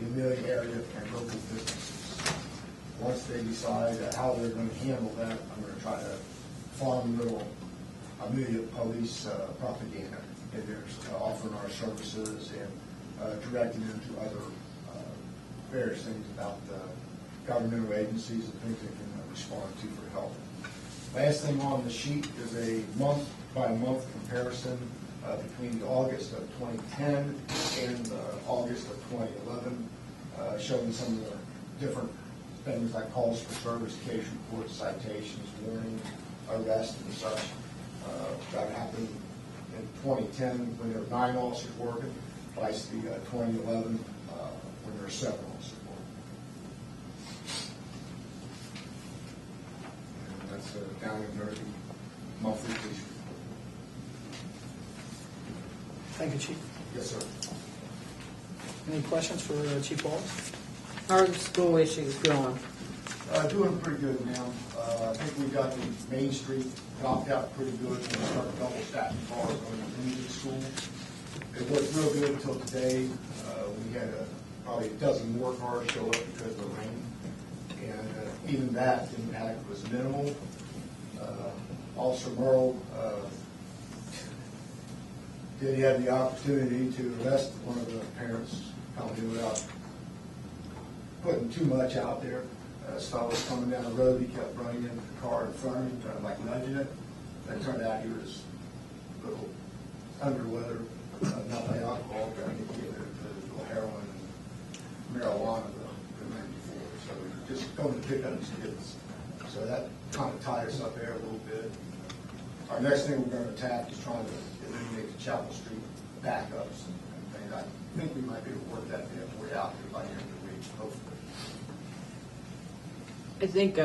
the Amelia area and local businesses. Once they decide how they're going to handle that, I'm going to try to farm little Amelia police propaganda in there, offering our services and directing them to other various things about governmental agencies and things they can respond to for help. Last thing on the sheet is a month-by-month comparison between August of 2010 and August of 2011, showing some of the different things like calls for service, case reports, citations, warnings, arrests, and such. That happened in 2010 when there were 9 officers working, twice the 2011 when there were 7 officers working. And that's down in there, the monthly police report. Thank you, Chief. Yes, sir. Any questions for Chief Wallace? How are the school issues going? Doing pretty good now. I think we got the Main Street knocked out pretty good. We started double stacking cars going into the school. It worked real good until today. We had probably a dozen more cars show up because of the rain. And even that impact was minimal. Officer Merle did have the opportunity to arrest one of the parents probably without putting too much out there. This fellow was coming down the road, he kept running into the car in front of him, trying to like nudging it. And it turned out he was a little under the weather, not by alcohol, trying to get a little heroin and marijuana the night before. So we were just going to pick up his kids. So that kind of tied us up there a little bit. Our next thing we're going to attack is trying to eliminate the Chapel Street backups and things. I think we might be able to work that way out here by the end of the week, hopefully. I think,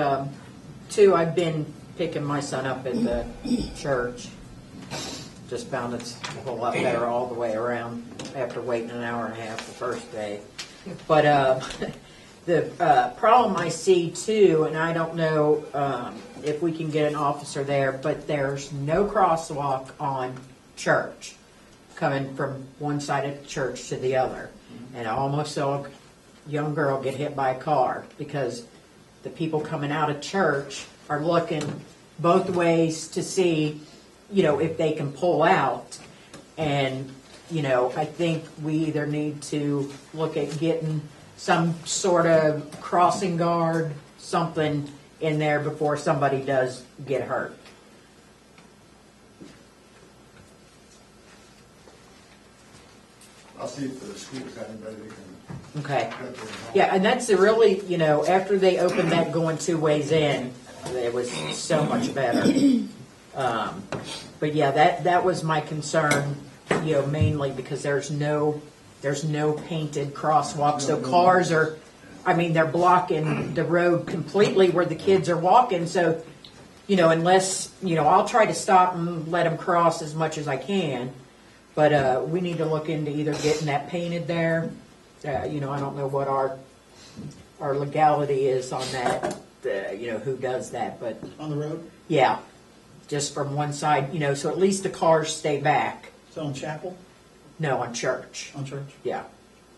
too, I've been picking my son up at the church. Just found it's a whole lot better all the way around after waiting an hour and a half the first day. But the problem I see, too, and I don't know if we can get an officer there, but there's no crosswalk on Church coming from one side of the church to the other. And I almost saw a young girl get hit by a car because the people coming out of church are looking both ways to see, if they can pull out. And, I think we either need to look at getting some sort of crossing guard, something in there before somebody does get hurt. I'll see if the school's got anybody that can. Okay. Yeah, and that's the really, after they opened that going 2 ways in, it was so much better. But yeah, that was my concern, mainly because there's no painted crosswalk. So cars are, they're blocking the road completely where the kids are walking. So, unless, I'll try to stop and let them cross as much as I can. But we need to look into either getting that painted there. I don't know what our legality is on that, who does that. But On the road? yeah, just from one side, so at least the cars stay back. So on Chapel? No, on Church. On Church? Yeah,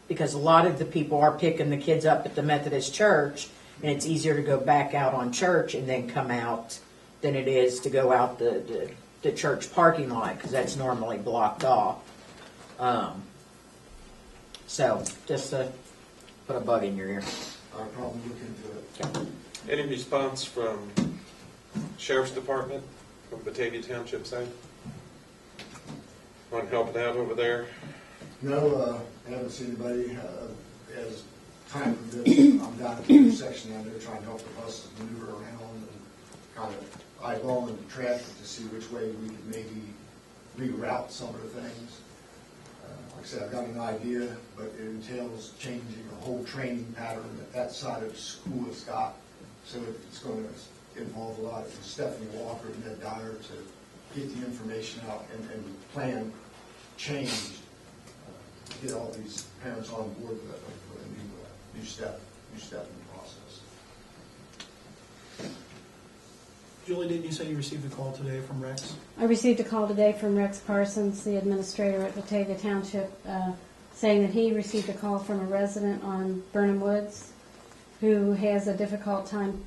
because a lot of the people are picking the kids up at the Methodist Church, and it's easier to go back out on Church and then come out than it is to go out the church parking lot, because that's normally blocked off. So just to put a bug in your ear. I'll probably look into it. Any response from Sheriff's Department, from Batavia Township side? On helping out over there? No, I haven't seen anybody. As time permits, I'm down at the intersection down there trying to help the buses maneuver around and kind of eyeballing the traffic to see which way we could maybe reroute some of the things. Like I said, I've got an idea, but it entails changing the whole training pattern that side of the school has got. So it's going to involve a lot of Stephanie Walker and Ned Dyer to get the information out and plan changed to get all these parents on board with a new step in the process. Julie, didn't you say you received a call today from Rex? I received a call today from Rex Parsons, the administrator at Batavia Township, saying that he received a call from a resident on Burnham Woods who has a difficult time.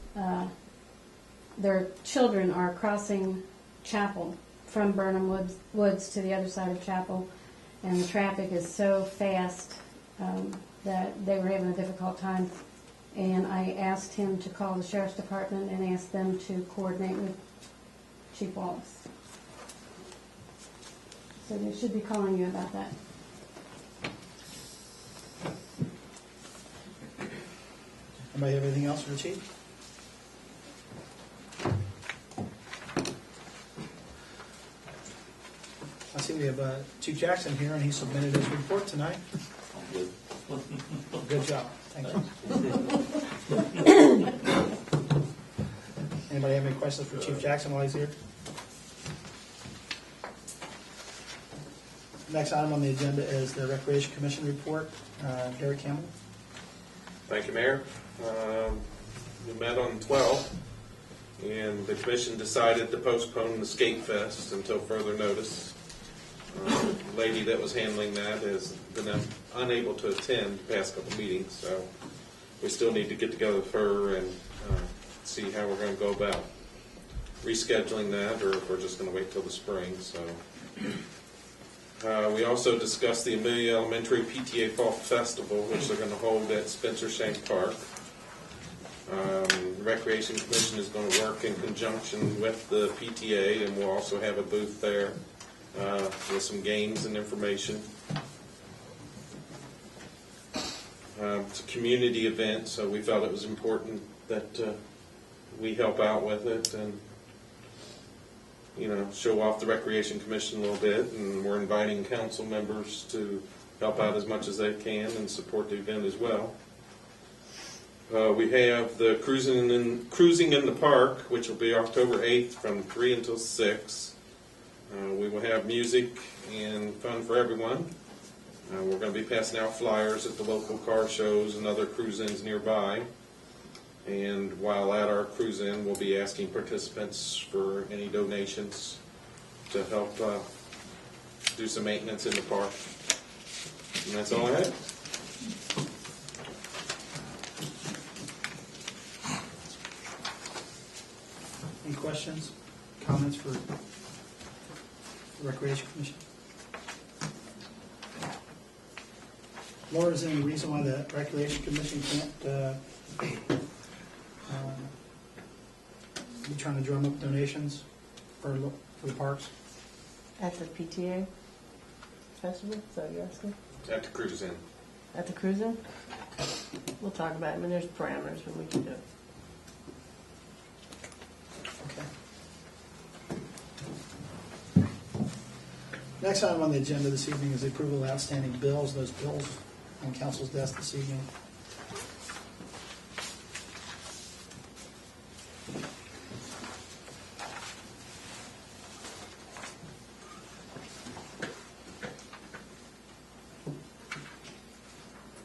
Their children are crossing Chapel from Burnham Woods to the other side of Chapel, and the traffic is so fast that they were having a difficult time. And I asked him to call the Sheriff's Department and ask them to coordinate with Chief Wallace. So they should be calling you about that. Anybody have anything else for the chief? I see we have Chief Jackson here, and he submitted his report tonight. Good job. Thank you. Anybody have any questions for Chief Jackson while he's here? Next item on the agenda is the Recreation Commission report. Derek Campbell. Thank you, Mayor. We met on the 12th, and the commission decided to postpone the Skate Fest until further notice. The lady that was handling that has been unable to attend the past couple meetings, so we still need to get together with her and see how we're going to go about rescheduling that, or if we're just going to wait till the spring. So we also discussed the Amelia Elementary PTA Fall Festival, which they're going to hold at Spencer Shank Park. The Recreation Commission is going to work in conjunction with the PTA, and we'll also have a booth there with some games and information. It's a community event, so we felt it was important that we help out with it and, you know, show off the Recreation Commission a little bit. And we're inviting council members to help out as much as they can and support the event as well. We have the Cruising in the Park, which will be October 8th from 3 until 6. We will have music and fun for everyone. We're going to be passing out flyers at the local car shows and other cruise-ins nearby. And while at our cruise-in, we'll be asking participants for any donations to help do some maintenance in the park. And that's all I have. Any questions, comments for the Recreation Commission? Laura, is there any reason why the Recreation Commission can't be trying to drum up donations for the parks? At the PTA festival, is that what you're asking? At the cruise-in. At the cruising? We'll talk about it. I mean, there's parameters when we can do it. Okay. Next item on the agenda this evening is the approval of outstanding bills. Those bills on council's desk this evening.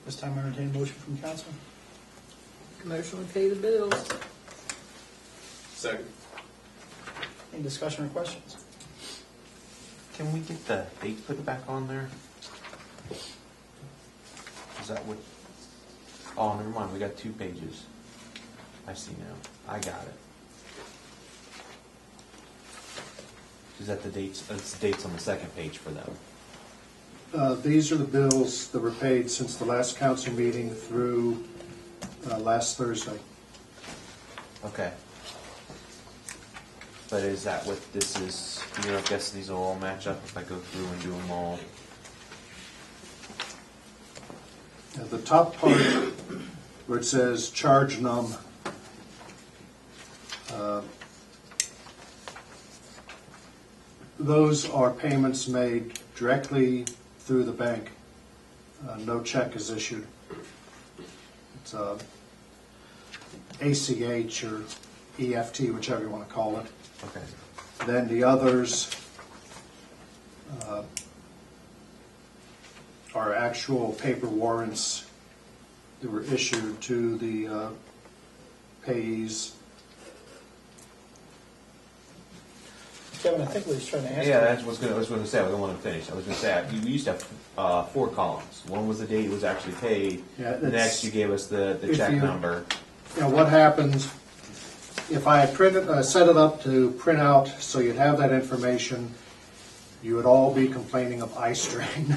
This time I entertain a motion from council. Motion to pay the bills. Second. Any discussion or questions? Can we get the date put back on there? Is that what? Oh, never mind. We got 2 pages. I see now. I got it. Is that the dates? It's the dates on the second page for them. These are the bills that were paid since the last council meeting through last Thursday. Okay. But is that what this is here? I guess these will all match up if I go through and do them all. Now, the top part where it says charge num, those are payments made directly through the bank. No check is issued. It's ACH or EFT, whichever you want to call it. Okay. Then the others are actual paper warrants that were issued to the payees. Kevin, I think what he's trying to ask. Yeah, you- that's what's gonna. I was going to say. I don't want to finish. I was going to say we used to have 4 columns. One was the date it was actually paid. Yeah, that's- Next, you gave us the If check you- number. You know, what happens, if I had set it up to print out so you'd have that information, you would all be complaining of eye strain.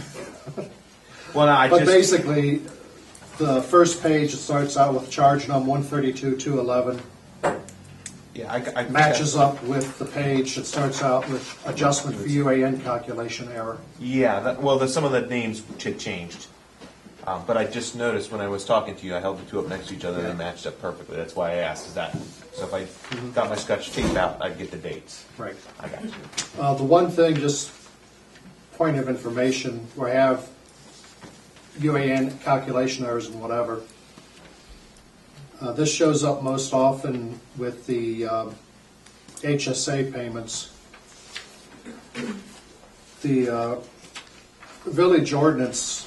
Well, no, I But just basically, the first page, it starts out with charge number 132,211, yeah, I matches up with the page that starts out with adjustment for UAN calculation error. Yeah, some of the names had changed. But I just noticed when I was talking to you, I held the two up next to each other, and they matched up perfectly. That's why I asked. Is that so? If I got my Scotch tape out, I'd get the dates. Right. I got you. The one thing, just point of information, where I have UAN calculation errors and whatever. This shows up most often with the HSA payments. The village ordinance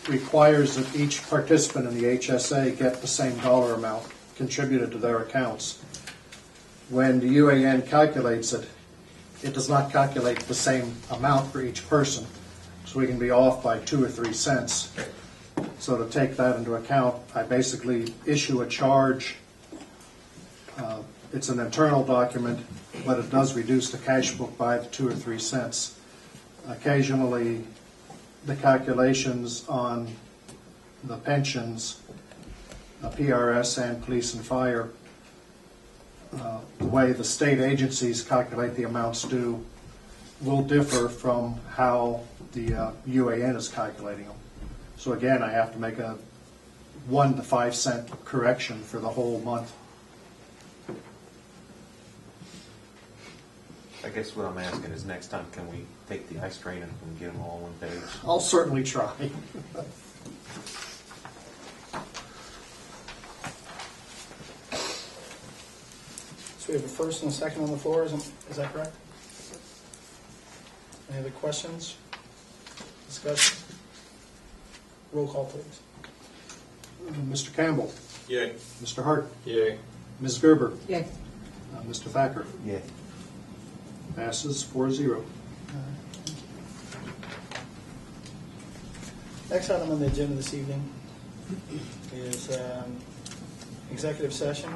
requires that each participant in the HSA get the same dollar amount contributed to their accounts. When the UAN calculates it, it does not calculate the same amount for each person, so we can be off by 2 or 3 cents. So to take that into account, I basically issue a charge. It's an internal document, but it does reduce the cash book by 2 or 3 cents. Occasionally, the calculations on the pensions, PRS and police and fire, the way the state agencies calculate the amounts due will differ from how the UAN is calculating them. So again, I have to make a 1 to 5 cent correction for the whole month. I guess what I'm asking is next time, can we take the ice train and get them all on one page? I'll certainly try. So we have a first and a second on the floor, is that correct? Any other questions? Discussion? Roll call, please. Mr. Campbell, Yay. Mr. Hart, Yay. Ms. Gerber, Yay. Mr. Thacker. Yeah. Passes 4-0. Next item on the agenda this evening is executive session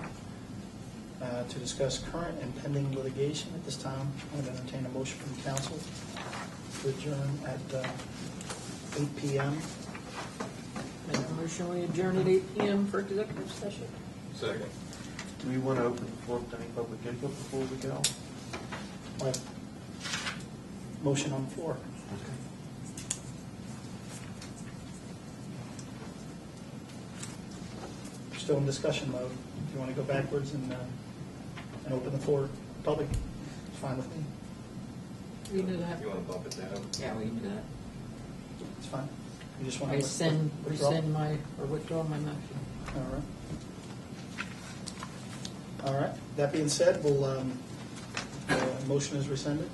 to discuss current and pending litigation. At this time, I'm going to entertain a motion from council to adjourn at 8 p.m. Make a motion, we adjourn at 8 p.m. for executive session. Second. Do we want to open the floor to any public input before we go? Motion on the floor. Still in discussion mode. If you want to go backwards and open the floor public, it's fine with me. We can do that. You want to bump it down? Yeah, we can do that. It's fine. You just want I to rescind my, or withdraw my motion. All right. All right. That being said, we'll, the motion is rescinded.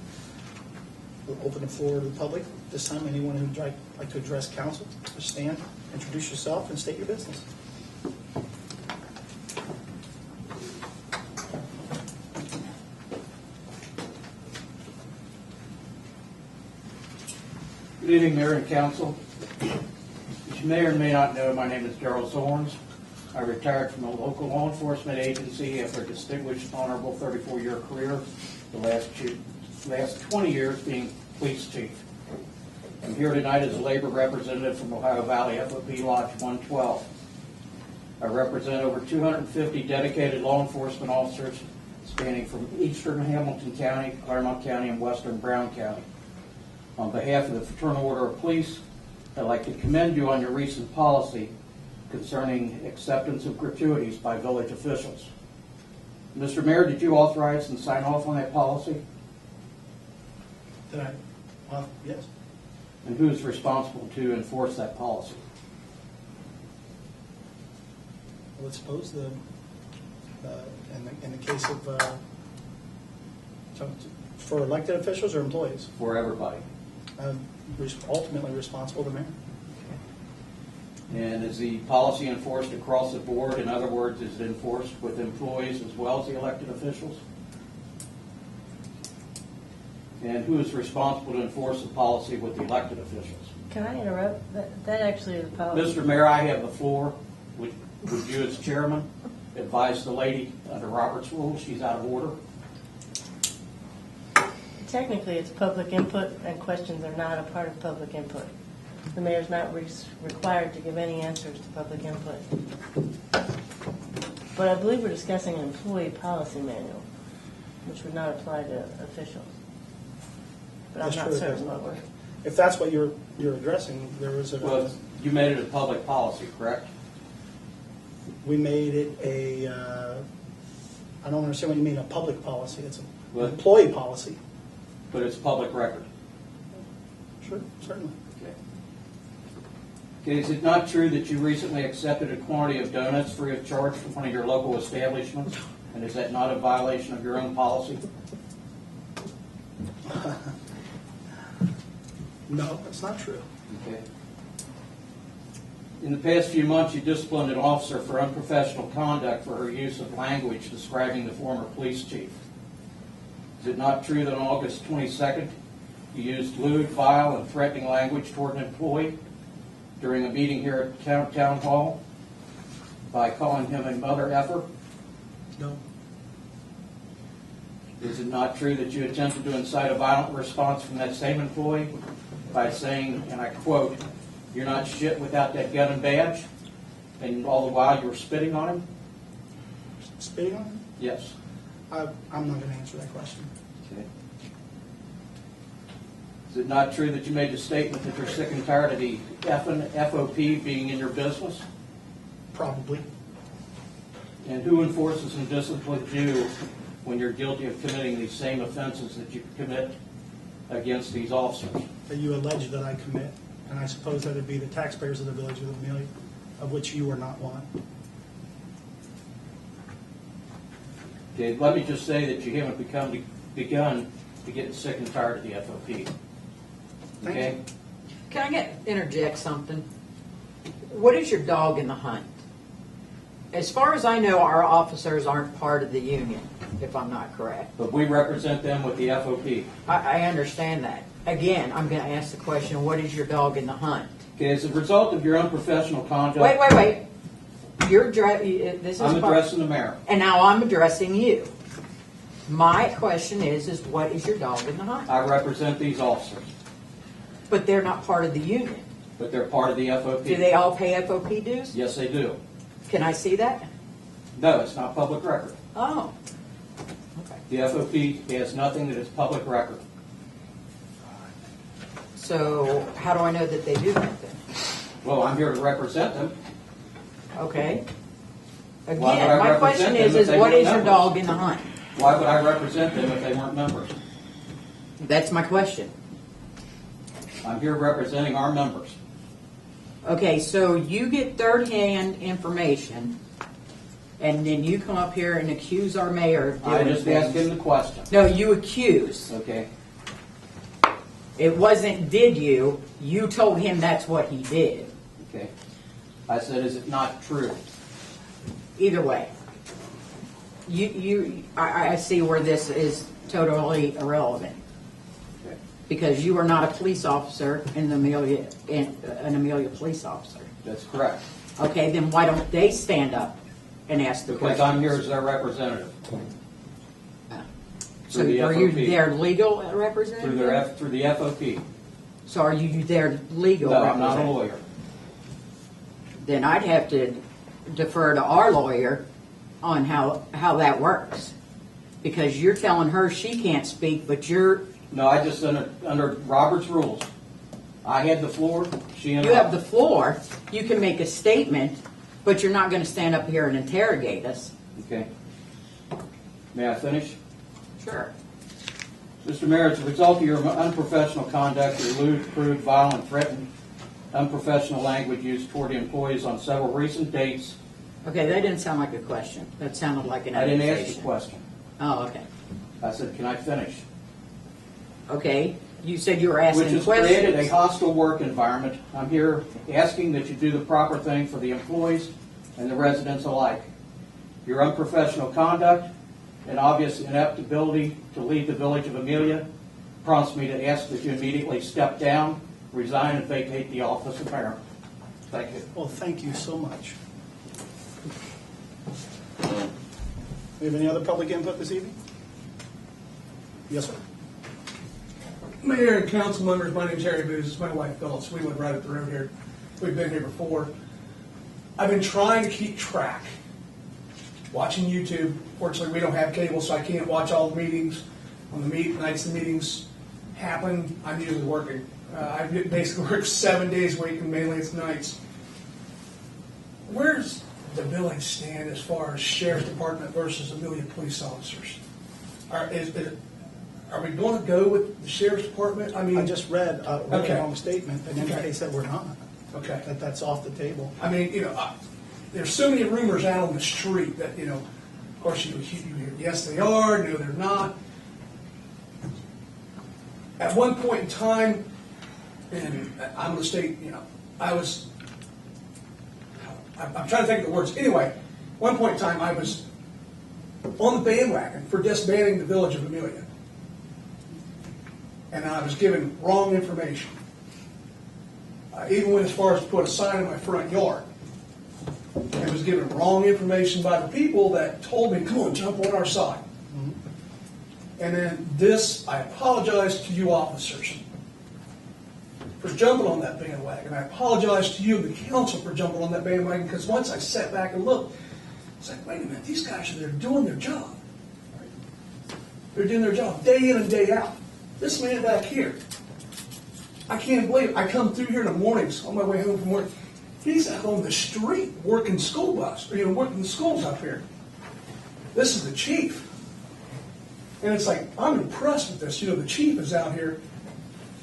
We'll open the floor to the public. This time, anyone who'd like to address council, just stand, introduce yourself, and state your business. Good evening, Mayor and Council. As you may or may not know, my name is Gerald Zorns. I retired from a local law enforcement agency after a distinguished, honorable 34-year career, the last 20 years being police chief. I'm here tonight as a labor representative from Ohio Valley FOP Lodge 112. I represent over 250 dedicated law enforcement officers spanning from eastern Hamilton County, Claremont County, and western Brown County. On behalf of the Fraternal Order of Police, I'd like to commend you on your recent policy concerning acceptance of gratuities by village officials. Mr. Mayor, did you authorize and sign off on that policy? Did I? Yes. And who is responsible to enforce that policy? Well, let's suppose in the case of for elected officials or employees, For everybody. ultimately responsible the mayor. And is the policy enforced across the board? In other words, is it enforced with employees as well as the elected officials? And who is responsible to enforce the policy with the elected officials? Can I interrupt? That actually is a policy. Mr. Mayor, I have the floor. Would you, as chairman, advise the lady under Robert's rules she's out of order? Technically, it's public input, and questions are not a part of public input. The mayor's not required to give any answers to public input. But I believe we're discussing an employee policy manual, which would not apply to officials. But I'm That's not true, it certain does what not. we're. If that's what you're addressing, there was Well, you made it a public policy, correct? we made it I don't understand what you mean, a public policy. It's an What? employee policy. But it's public record. Sure, certainly. Okay, is it not true that you recently accepted a quantity of donuts free of charge from one of your local establishments? And is that not a violation of your own policy? No, that's not true. Okay. In the past few months, you disciplined an officer for unprofessional conduct for her use of language describing the former police chief. Is it not true that on August 22nd, you used lewd, vile, and threatening language toward an employee during a meeting here at Town Hall by calling him a mother effer? No. Is it not true that you attempted to incite a violent response from that same employee by saying, and I quote, "You're not shit without that gun and badge," and all the while you were spitting on him? Spitting on him? Yes. I'm not going to answer that question. Okay. Is it not true that you made the statement that you're sick and tired of the FOP being in your business? Probably. And who enforces and disciplines you when you're guilty of committing these same offenses that you commit against these officers? That you allege that I commit, and I suppose that would be the taxpayers of the village of Amelia, of which you are not one. Okay, let me just say that you haven't begun to get sick and tired of the FOP. Thank Okay? you. Can I interject something? What is your dog in the hunt? As far as I know, our officers aren't part of the union, if I'm not correct. But we represent them with the FOP. I understand that. Again, I'm going to ask the question, what is your dog in the hunt? Okay, as a result of your unprofessional conduct, Wait. This is I'm part- addressing the mayor. And now I'm addressing you. My question is what is your dog in the hunt? I represent these officers, But they're not part of the union. but they're part of the FOP. Do they all pay FOP dues? Yes, they do. Can I see that? No, it's not public record. Oh. Okay. The FOP has nothing that is public record. So how do I know that they do that then? Well, I'm here to represent them. Okay. Why would Again, I my question represent them if is they what weren't is your members? dog in the hunt? Why would I represent them if they weren't members? That's my question. I'm here representing our members. Okay, so you get third-hand information, and then you come up here and accuse our mayor of I doing just asked things. him the question. No, you accuse. Okay. It wasn't did you. You told him that's what he did. Okay. I said, is it not true? Either way, I see where this is totally irrelevant Okay. because you are not a police officer in an Amelia police officer. That's correct. Okay, then why don't they stand up and ask the Because question? I'm here as their representative. So through the are you FOP. their legal Through representative? through the FOP. So are you their legal No, I'm representative? not a lawyer. Then I'd have to defer to our lawyer on how that works. Because you're telling her she can't speak, but you're, No, I just, under Robert's rules, I had the floor, she and you have the floor, you can make a statement, but you're not going to stand up here and interrogate us. Okay. May I finish? Sure. Mr. Mayor, as a result of your unprofessional conduct, your lewd, crude, violent, threatened, unprofessional language used toward employees on several recent dates, Okay, that didn't sound like a question. That sounded like an I didn't ask the accusation. question. Oh, okay. I said, can I finish? Okay, you said you were asking Which has questions. created a hostile work environment. I'm here asking that you do the proper thing for the employees and the residents alike. Your unprofessional conduct and obvious ineptability to lead the village of Amelia prompts me to ask that you immediately step down, resign, and vacate the office of mayor. Thank you. Well, thank you so much. We have any other public input this evening? Yes, sir. Mayor and council members, my name's Harry Booz. It's my wife Phyllis. We live right up the road here. We've been here before. I've been trying to keep track. Watching YouTube. Fortunately, we don't have cable, so I can't watch all the meetings. On the nights the meetings happen, I'm usually working. I basically work 7 days a week, and mainly it's nights. Where's the village stand as far as sheriff's department versus Amelia police officers? Are we going to go with the sheriff's department? I mean, I just read a really Okay. long statement that indicates that we're not, okay. that's off the table. I mean, there's so many rumors out on the street that, of course, you hear, yes, they are, no, they're not. At one point in time, and I'm going to state, I'm trying to think of the words. Anyway, one point in time, I was on the bandwagon for disbanding the village of Amelia. And I was given wrong information. Even went as far as to put a sign in my front yard. I was given wrong information by the people that told me, come on, jump on our side. And then I apologize to you officers for jumping on that bandwagon. I apologize to you, the council, for jumping on that bandwagon, because once I sat back and looked, it's like, wait a minute, these guys are doing their job. They're doing their job day in and day out. This man back here, I can't believe it. I come through here in the mornings on my way home from work. He's out on the street working school bus, working the schools up here. This is the chief. And it's like, I'm impressed with this. The chief is out here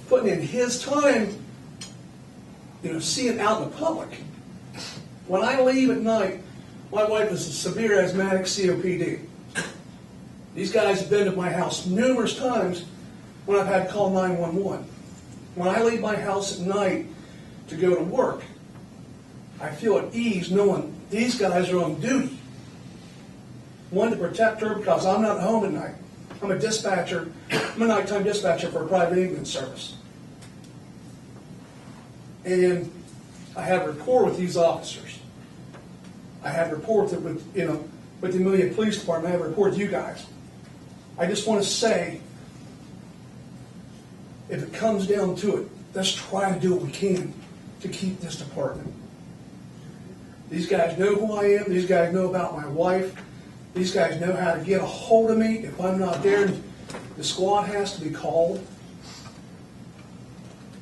putting in his time, seeing out in the public. When I leave at night, my wife is a severe asthmatic COPD. These guys have been to my house numerous times when I've had to call 911. When I leave my house at night to go to work, I feel at ease knowing these guys are on duty. One, to protect her because I'm not home at night. I'm a dispatcher. I'm a nighttime dispatcher for a private ambulance service. And I have rapport with these officers. I have rapport with the Amelia Police Department. I have rapport with you guys. I just want to say, if it comes down to it, let's try to do what we can to keep this department. These guys know who I am. These guys know about my wife. These guys know how to get a hold of me. If I'm not there, the squad has to be called.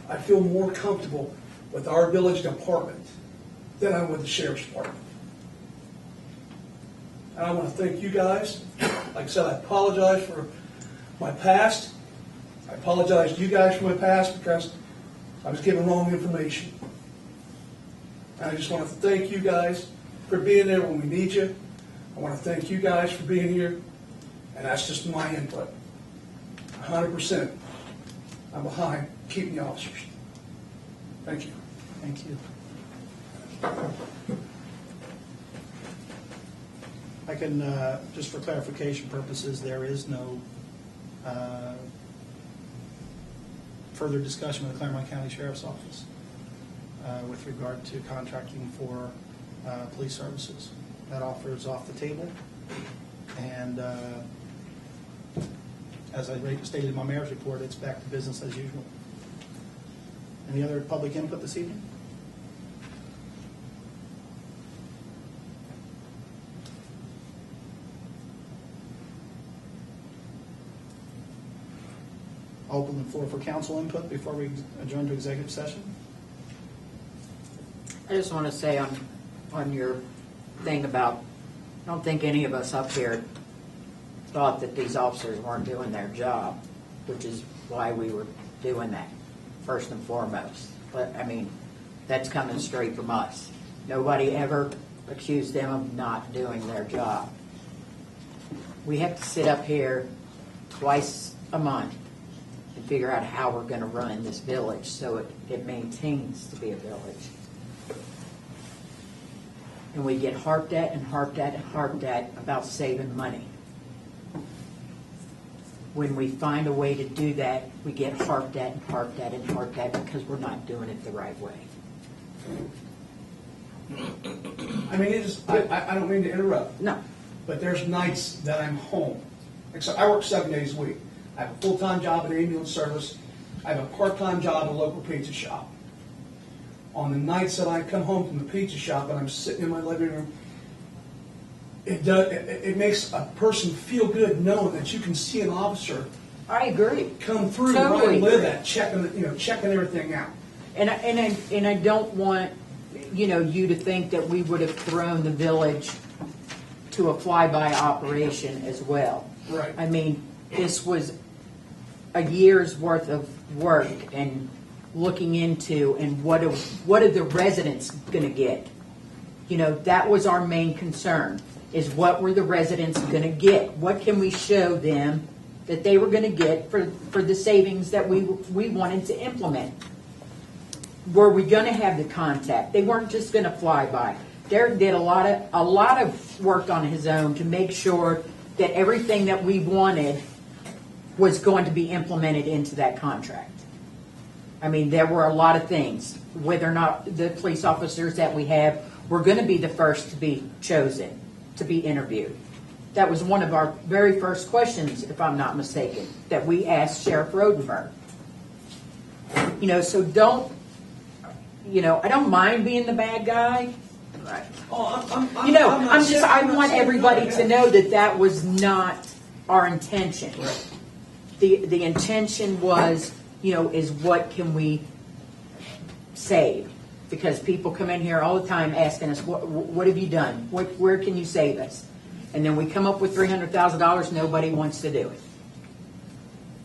I feel more comfortable with our village department than I am with the sheriff's department. And I want to thank you guys. Like I said, I apologize for my past. I apologize to you guys for my past because I was given wrong information. And I just want to thank you guys for being there when we need you. I want to thank you guys for being here. And that's just my input. 100%. I'm behind keeping the officers. Thank you. Thank you. I can, just for clarification purposes, there is no further discussion with the Claremont County Sheriff's Office with regard to contracting for police services. That offer is off the table. And as I stated in my mayor's report, it's back to business as usual. Any other public input this evening? Open the floor for council input before we adjourn to executive session. I just want to say on your thing about, I don't think any of us up here thought that these officers weren't doing their job, which is why we were doing that, first and foremost. But, I mean, that's coming straight from us. Nobody ever accused them of not doing their job. We have to sit up here twice a month and figure out how we're going to run this village so it maintains to be a village. And we get harped at and harped at and harped at about saving money. when we find a way to do that, we get harped at and harped at and harped at because we're not doing it the right way. I mean, I don't mean to interrupt, No. but there's nights that I'm home. Except I work 7 days a week. I have a full-time job in ambulance service. I have a part-time job at a local pizza shop. On the nights that I come home from the pizza shop and I'm sitting in my living room, it makes a person feel good knowing that you can see an officer I agree. come through Totally where I live agree. at, checking everything out. And I don't want, you to think that we would have thrown the village to a flyby operation as well. Right. I mean, this was a year's worth of work and looking into and what are the residents going to get? That was our main concern, is what were the residents going to get? What can we show them that they were going to get for the savings that we wanted to implement? Were we going to have the contact? They weren't just going to fly by. Derek did a lot of work on his own to make sure that everything that we wanted was going to be implemented into that contract. I mean, there were a lot of things, whether or not the police officers that we have were going to be the first to be chosen, to be interviewed. That was one of our very first questions, if I'm not mistaken, that we asked Sheriff Rodenberg. So don't, I don't mind being the bad guy. Oh, I want everybody to know that that was not our intention. The intention was, is what can we save? Because people come in here all the time asking us, what have you done? Where can you save us? And then we come up with $300,000, nobody wants to do it.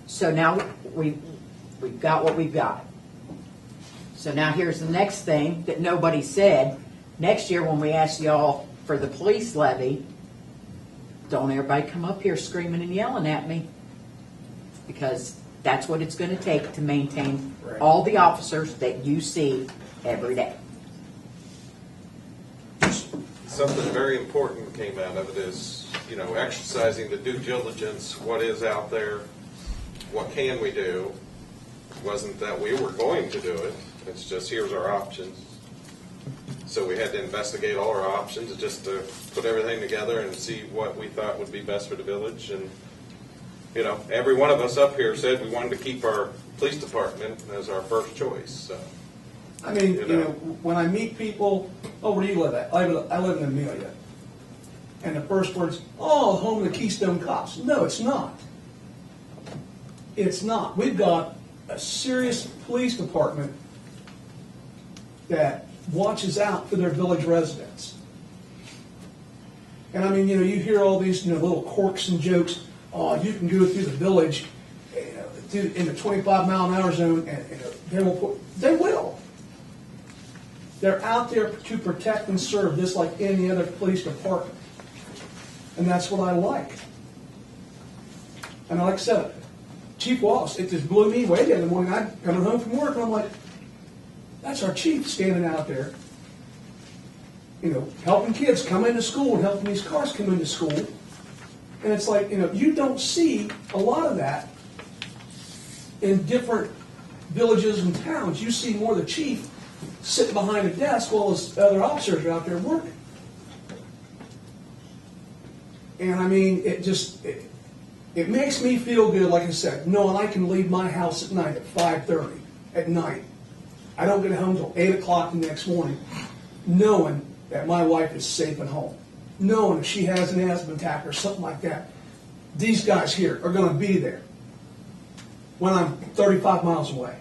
So now we've got what we've got. So now here's the next thing that nobody said. Next year when we ask y'all for the police levy, don't everybody come up here screaming and yelling at me, because that's what it's going to take to maintain all the officers that you see every day. Something very important came out of it is, exercising the due diligence, what is out there, what can we do. It wasn't that we were going to do it, it's just here's our options. So we had to investigate all our options just to put everything together and see what we thought would be best for the village. And, every one of us up here said we wanted to keep our police department as our first choice. So, I mean, when I meet people, where do you live at? I live in Amelia. And the first words, home of the Keystone Cops. No, it's not. It's not. We've got a serious police department that watches out for their village residents. And I mean, you hear all these little quirks and jokes. You can go through the village in the 25-mile-an-hour zone, and they will. They're out there to protect and serve, just like any other police department. And that's what I like. And like I said, Chief Wallace, it just blew me away the other morning. I'm coming home from work, and I'm like, that's our chief standing out there, helping kids come into school and helping these cars come into school. And it's like, you don't see a lot of that in different villages and towns. You see more the chief sitting behind a desk while his other officers are out there working. And I mean, it makes me feel good, like I said, knowing I can leave my house at night at 5:30 at night. I don't get home until 8 o'clock the next morning, knowing that my wife is safe at home. Knowing if she has an asthma attack or something like that, these guys here are going to be there when I'm 35 miles away.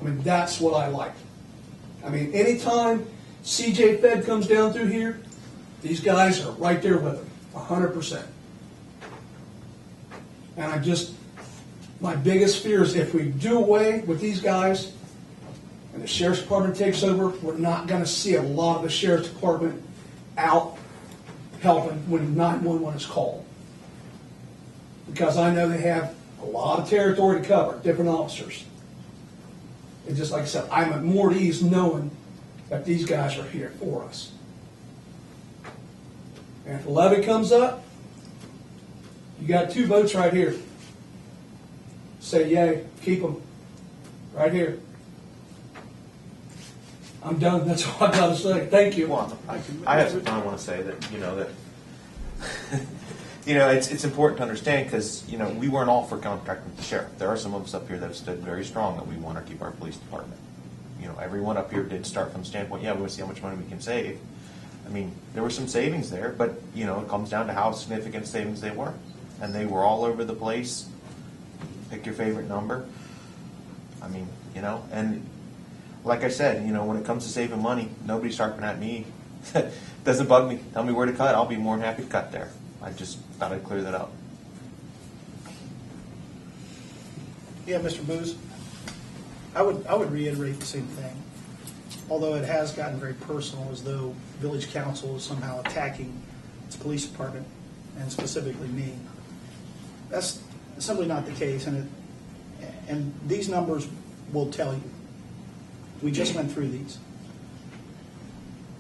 I mean, that's what I like. I mean, anytime CJ Fed comes down through here, these guys are right there with him, 100%. And my biggest fear is if we do away with these guys and the sheriff's department takes over, we're not going to see a lot of the sheriff's department out helping when 911 is called. Because I know they have a lot of territory to cover, different officers. And just like I said, I'm at more ease knowing that these guys are here for us. And if the levy comes up, You got 2 votes right here. Say yay, keep them. Right here. I'm done, that's all I've got to say. Thank you. Well, I have something I want to say that, it's important to understand because, we weren't all for contracting with the sheriff. There are some of us up here that have stood very strong that we want to keep our police department. Everyone up here did start from the standpoint, yeah, we want to see how much money we can save. I mean, there were some savings there, but, it comes down to how significant savings they were. And they were all over the place. Pick your favorite number. I mean, and like I said, when it comes to saving money, nobody's harping at me. Doesn't bug me. Tell me where to cut. I'll be more than happy to cut there. I just thought I'd clear that up. Yeah, Mr. Booz, I would reiterate the same thing. Although it has gotten very personal, as though village council is somehow attacking its police department, and specifically me. That's simply not the case, and these numbers will tell you. We just went through these.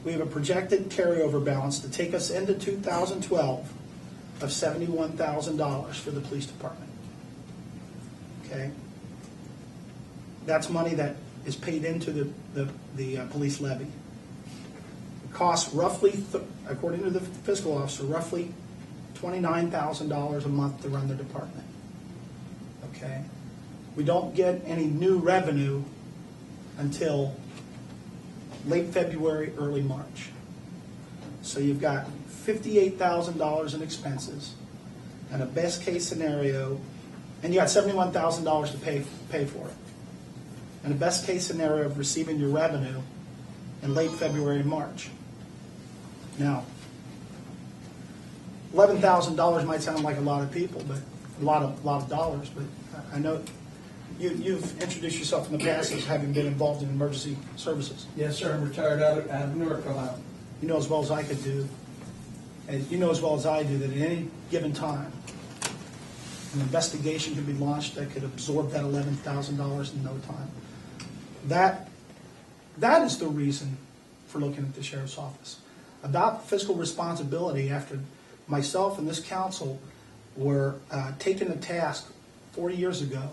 We have a projected carryover balance to take us into 2012 of $71,000 for the police department. Okay? That's money that is paid into the police levy. It costs roughly, according to the fiscal officer, roughly $29,000 a month to run the department. Okay? We don't get any new revenue until late February, early March. So you've got $58,000 in expenses, and a best case scenario, and you got $71,000 to pay for it, and a best case scenario of receiving your revenue in late February and March. Now, $11,000 might sound like a lot of people, but a lot of dollars. But I know you've introduced yourself in the past as having been involved in emergency services. Yes, sir, I'm retired out of Newark, Ohio. You know as well as I could do, and you know as well as I do, that at any given time, an investigation could be launched that could absorb that $11,000 in no time. That is the reason for looking at the sheriff's office. About fiscal responsibility, after myself and this council were taken to task 40 years ago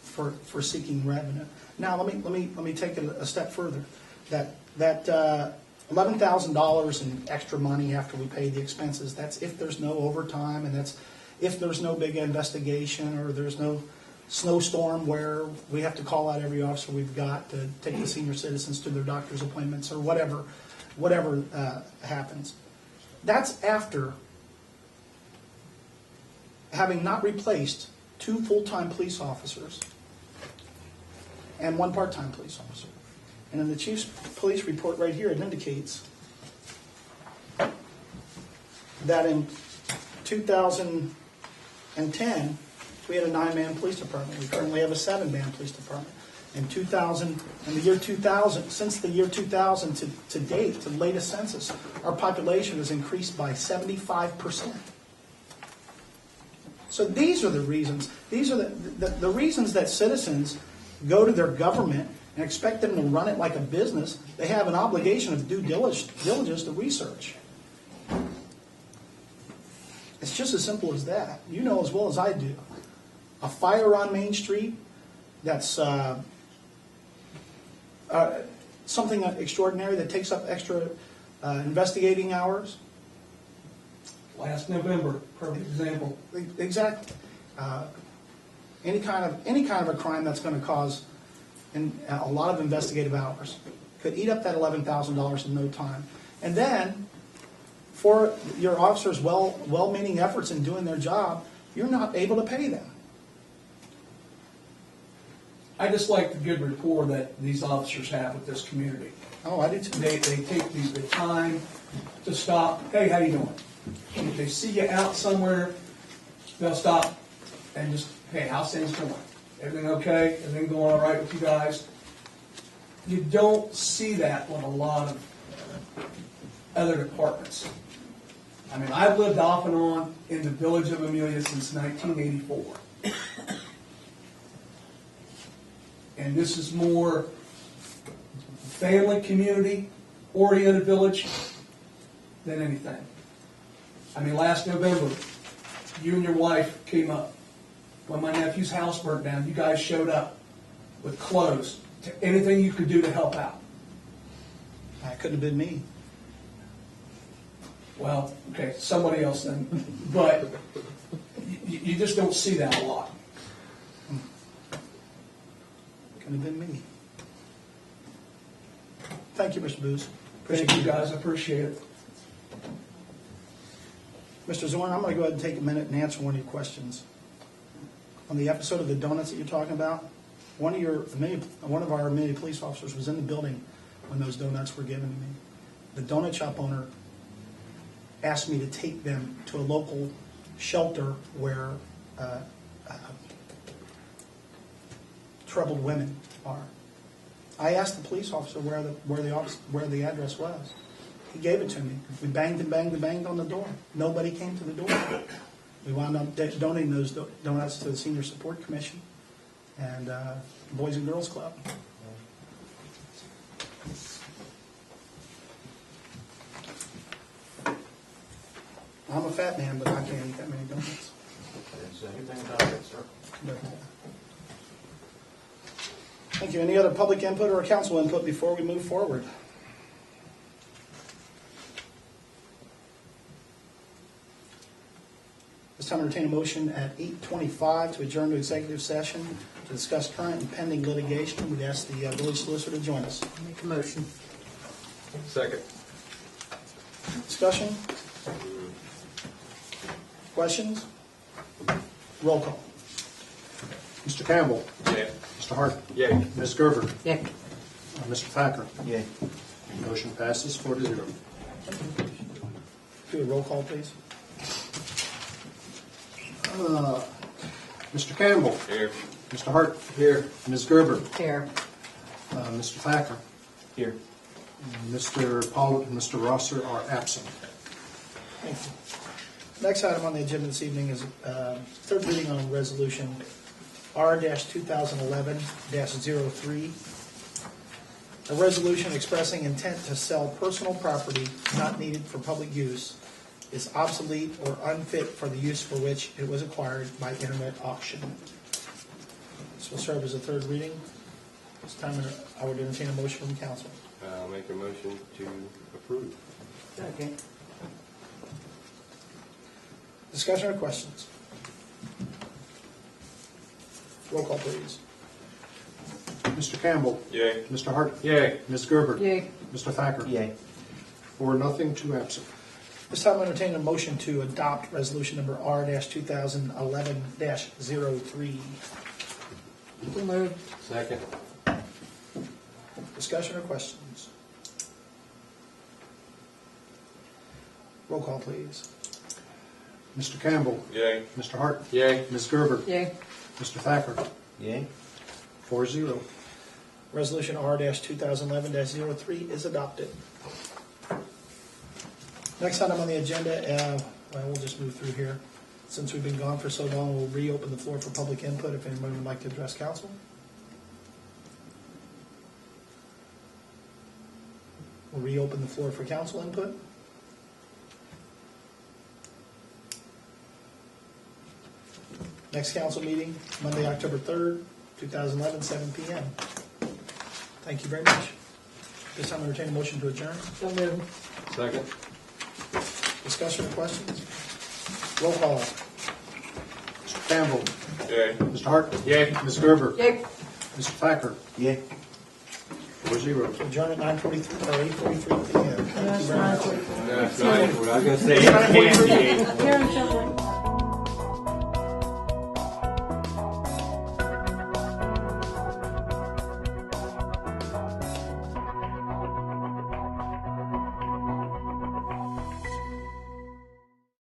for seeking revenue. Now let me take it a step further. That $11,000 in extra money after we pay the expenses, that's if there's no overtime, and that's if there's no big investigation or there's no snowstorm where we have to call out every officer we've got to take the senior citizens to their doctor's appointments or whatever happens. That's after having not replaced 2 full-time police officers and 1 part-time police officer. And in the chief's police report right here, it indicates that in 2010, we had a 9-man police department. We currently have a 7-man police department. In the year 2000, since the year 2000 to date, to the latest census, our population has increased by 75%. So these are the reasons. These are the reasons that citizens go to their government and expect them to run it like a business. They have an obligation of due diligence to research. It's just as simple as that. You know as well as I do. A fire on Main Street, that's something extraordinary that takes up extra investigating hours. Last November, perfect example. Exactly. Any kind of a crime that's going to cause a lot of investigative hours could eat up that $11,000 in no time. And then, for your officers' well-meaning efforts in doing their job, you're not able to pay them. I just like the good rapport that these officers have with this community. Oh, I do too. They take the time to stop. Hey, how you doing? And if they see you out somewhere, they'll stop and just, hey, how's things going? Everything okay? Everything going all right with you guys? You don't see that with a lot of other departments. I mean, I've lived off and on in the village of Amelia since 1984. And this is more family, community-oriented village than anything. I mean, last November, you and your wife came up. When my nephew's house burnt down, you guys showed up with clothes, to anything you could do to help out. That couldn't have been me. Well, okay, somebody else then. But you just don't see that a lot. Couldn't have been me. Thank you, Mr. Booz. Thank you guys, I appreciate it. Mr. Zorn, I'm going to go ahead and take a minute and answer one of your questions. On the episode of the donuts that you're talking about, one of our Amelia police officers was in the building when those donuts were given to me. The donut shop owner asked me to take them to a local shelter where troubled women are. I asked the police officer where the address was. He gave it to me. We banged and banged and banged on the door. Nobody came to the door. We wound up donating those donuts to the Senior Support Commission and Boys and Girls Club. I'm a fat man, but I can't eat that many donuts. Thank you. Any other public input or council input before we move forward? This time, I entertain a motion at 8:25 to adjourn to executive session to discuss current and pending litigation. We'd ask the village solicitor to join us. Make a motion. Second. Discussion? Questions? Roll call. Mr. Campbell. Yeah. Mr. Hart. Yay. Ms. Gerber. Yeah. Mr. Thacker. Yay. Motion passes 4-0. Do a roll call, please. Mr. Campbell. Here. Mr. Hart. Here. Ms. Gerber. Here. Mr. Thacker. Here. Mr. Pollitt and Mr. Rosser are absent. Thank you. Next item on the agenda this evening is third reading on resolution R-2011-03. A resolution expressing intent to sell personal property not needed for public use is obsolete or unfit for the use for which it was acquired by internet auction. This will serve as a third reading. This time I would entertain a motion from council. I'll make a motion to approve. Okay. Discussion or questions? Roll call, please. Mr. Campbell. Yay. Mr. Hart. Yay. Ms. Gerber. Yay. Mr. Thacker. Yay. 4-0, 2 absent. This time I entertain a motion to adopt resolution number R-2011-03. So moved. Second. Discussion or questions? Roll call, please. Mr. Campbell. Yay. Mr. Hart. Yay. Ms. Gerber. Yay. Mr. Thacker. Yay. 4-0. Resolution R-2011-03 is adopted. Next item on the agenda, we'll just move through here. Since we've been gone for so long, we'll reopen the floor for public input if anyone would like to address council. We'll reopen the floor for council input. Next council meeting, Monday, October 3rd, 2011, 7 p.m. Thank you very much. This time I entertain a motion to adjourn. So moved. Second. Discussion or questions? Roll call. Mr. Campbell. Yay. Mr. Hart. Yay. Ms. Gerber. Yay. Mr. Thacker. Yay. 4-0. Adjourn at 9:43 or 8:43 p.m. Thank you very much. That's right. What I was gonna say.